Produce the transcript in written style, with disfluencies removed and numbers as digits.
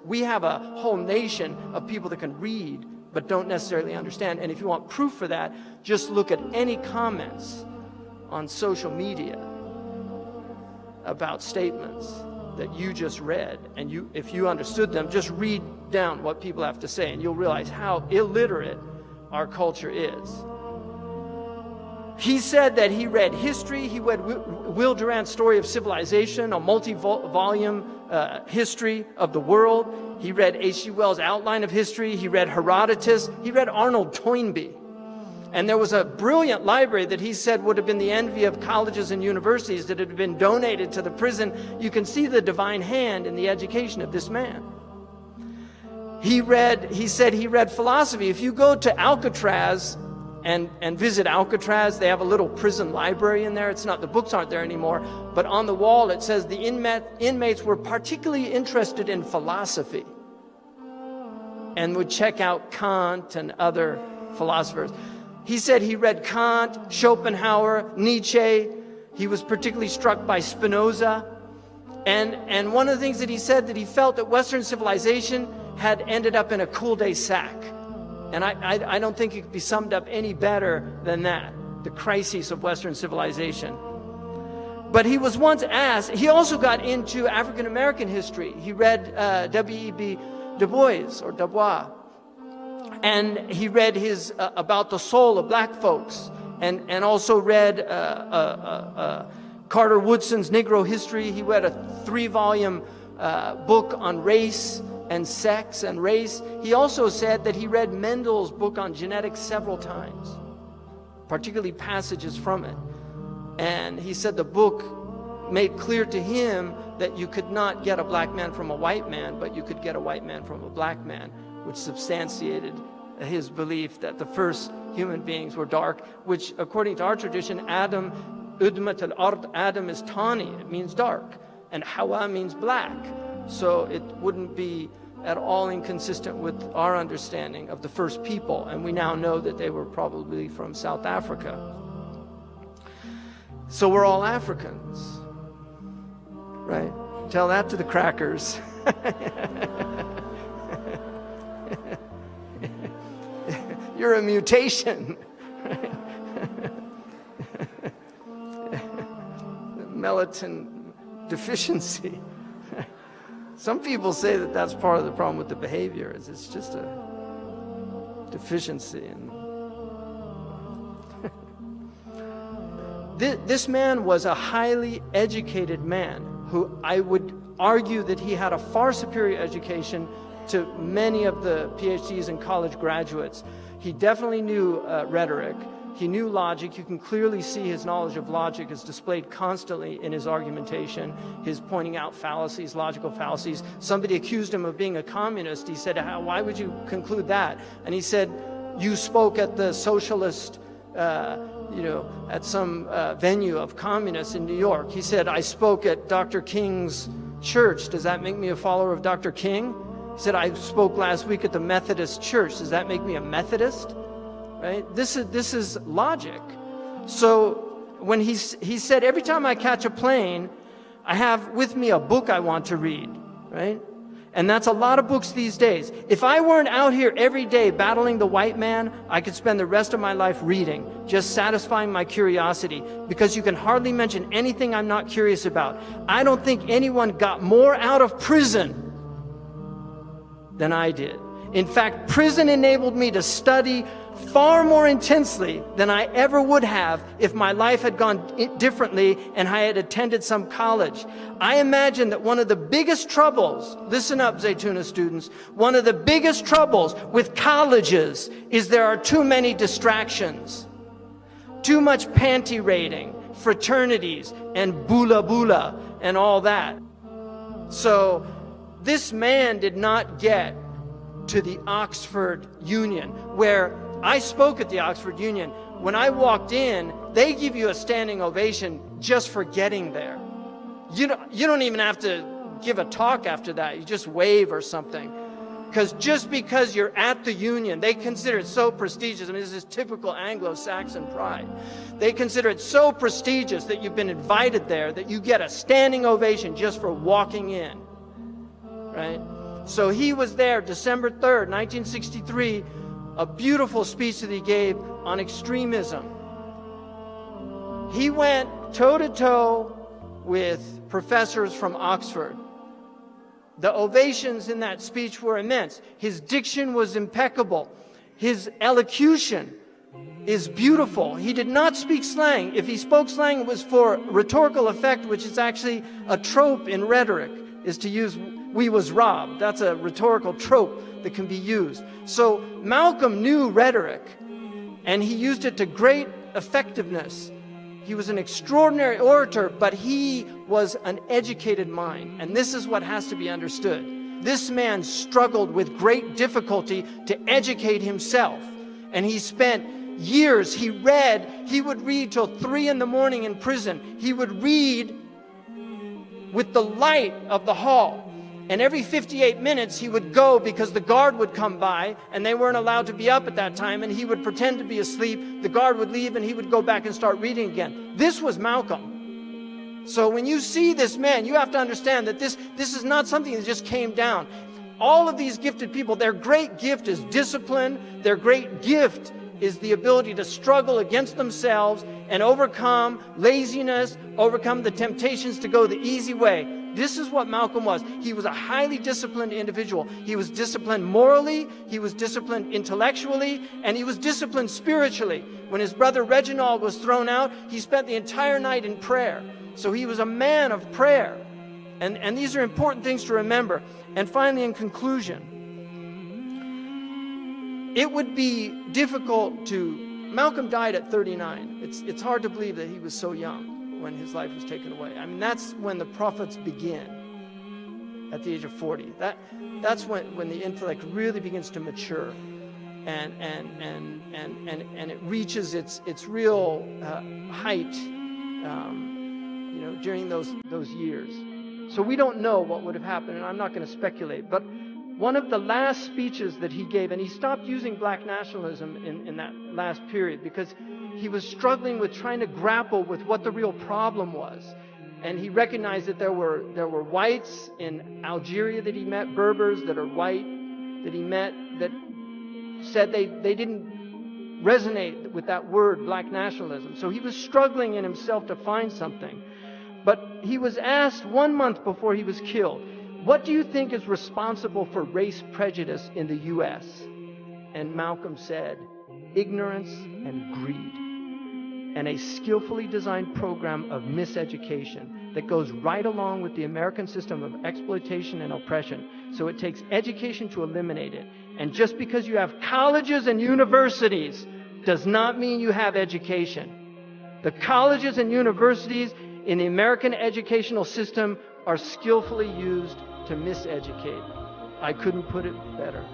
we have a whole nation of people that can read but don't necessarily understand. And if you want proof for that, just look at any comments on social media about statements that you just read, and if you understood them, just read down what people have to say, and you'll realize how illiterate our culture is. He said that he read history. He read Will Durant's Story of Civilization, a multi-volume history of the world. He read H.G. Wells' Outline of History. He read Herodotus. He read Arnold Toynbee. And there was a brilliant library that he said would have been the envy of colleges and universities that had been donated to the prison. You can see the divine hand in the education of this man. He said he read philosophy. If you go to Alcatraz and visit Alcatraz, they have a little prison library in there. It's not, the books aren't there anymore, but on the wall it says the inmates were particularly interested in philosophy and would check out Kant and other philosophers. He said he read Kant, Schopenhauer, Nietzsche. He was particularly struck by Spinoza. And one of the things that he said, that he felt that Western civilization had ended up in a cul-de-sac. And I don't think it could be summed up any better than that, the crises of Western civilization. But he was once asked, he also got into African American history. He read W.E.B. Du Bois. And he read his about the soul of black folks, and also read Carter Woodson's Negro History. He read a 3-volume book on race and sex and race. He also said that he read Mendel's book on genetics several times, particularly passages from it. And he said the book made clear to him that you could not get a black man from a white man, but you could get a white man from a black man, which substantiated his belief that the first human beings were dark, which according to our tradition, Adam, Udmat al-Ard, Adam is tawny, it means dark, and Hawa means black. So it wouldn't be at all inconsistent with our understanding of the first people, and we now know that they were probably from South Africa. So we're all Africans, right? Tell that to the crackers. You're a mutation. Melatonin deficiency. Some people say that that's part of the problem with the behavior, is it's just a deficiency. This man was a highly educated man who I would argue that he had a far superior education to many of the PhDs and college graduates. He definitely knew rhetoric. He knew logic. You can clearly see his knowledge of logic is displayed constantly in his argumentation, his pointing out fallacies, logical fallacies. Somebody accused him of being a communist. He said, why would you conclude that? And he said, you spoke at the socialist, at some venue of communists in New York. He said, I spoke at Dr. King's church. Does that make me a follower of Dr. King? He said, I spoke last week at the Methodist church. Does that make me a Methodist? Right? This is logic. So when he said, every time I catch a plane, I have with me a book I want to read, right? And that's a lot of books these days. If I weren't out here every day battling the white man, I could spend the rest of my life reading, just satisfying my curiosity, because you can hardly mention anything I'm not curious about. I don't think anyone got more out of prison than I did. In fact, prison enabled me to study far more intensely than I ever would have if my life had gone differently and I had attended some college. I imagine that one of the biggest troubles, listen up Zaytuna students, one of the biggest troubles with colleges is there are too many distractions. Too much panty raiding, fraternities, and bula bula, and all that. So this man did not get to the Oxford Union, where I spoke at the Oxford Union. When I walked in, they give you a standing ovation just for getting there. You don't even have to give a talk after that. You just wave or something. Just because you're at the Union, they consider it so prestigious. I mean, this is typical Anglo-Saxon pride. They consider it so prestigious that you've been invited there that you get a standing ovation just for walking in, right? So he was there December 3rd, 1963, a beautiful speech that he gave on extremism. He went toe-to-toe with professors from Oxford. The ovations in that speech were immense. His diction was impeccable. His elocution is beautiful. He did not speak slang. If he spoke slang, it was for rhetorical effect, which is actually a trope in rhetoric, is to use "we was robbed." That's a rhetorical trope that can be used. So Malcolm knew rhetoric, and he used it to great effectiveness. He was an extraordinary orator, but he was an educated mind. And this is what has to be understood. This man struggled with great difficulty to educate himself. And he spent years, he would read till 3 in the morning in prison. He would read with the light of the hall. And every 58 minutes he would go because the guard would come by and they weren't allowed to be up at that time, and he would pretend to be asleep. The guard would leave and he would go back and start reading again. This was Malcolm. So when you see this man, you have to understand that this is not something that just came down. All of these gifted people, their great gift is discipline. Their great gift is the ability to struggle against themselves and overcome laziness, overcome the temptations to go the easy way. This is what Malcolm was. He was a highly disciplined individual. He was disciplined morally, he was disciplined intellectually, and he was disciplined spiritually. When his brother Reginald was thrown out, he spent the entire night in prayer. So he was a man of prayer. And these are important things to remember. And finally, in conclusion, it would be difficult to... Malcolm died at 39. It's hard to believe that he was so young when his life was taken away. I mean, that's when the prophets begin, at the age of 40. That's when the intellect really begins to mature, and it reaches its real height, during those years. So we don't know what would have happened, and I'm not going to speculate. But one of the last speeches that he gave, and he stopped using black nationalism in that last period because he was struggling with trying to grapple with what the real problem was. And he recognized that there were whites in Algeria that he met, Berbers that are white that he met, that said they didn't resonate with that word, black nationalism. So he was struggling in himself to find something. But he was asked 1 month before he was killed, what do you think is responsible for race prejudice in the U.S.? And Malcolm said, ignorance and greed, and a skillfully designed program of miseducation that goes right along with the American system of exploitation and oppression. So it takes education to eliminate it. And just because you have colleges and universities does not mean you have education. The colleges and universities in the American educational system are skillfully used to miseducate. I couldn't put it better.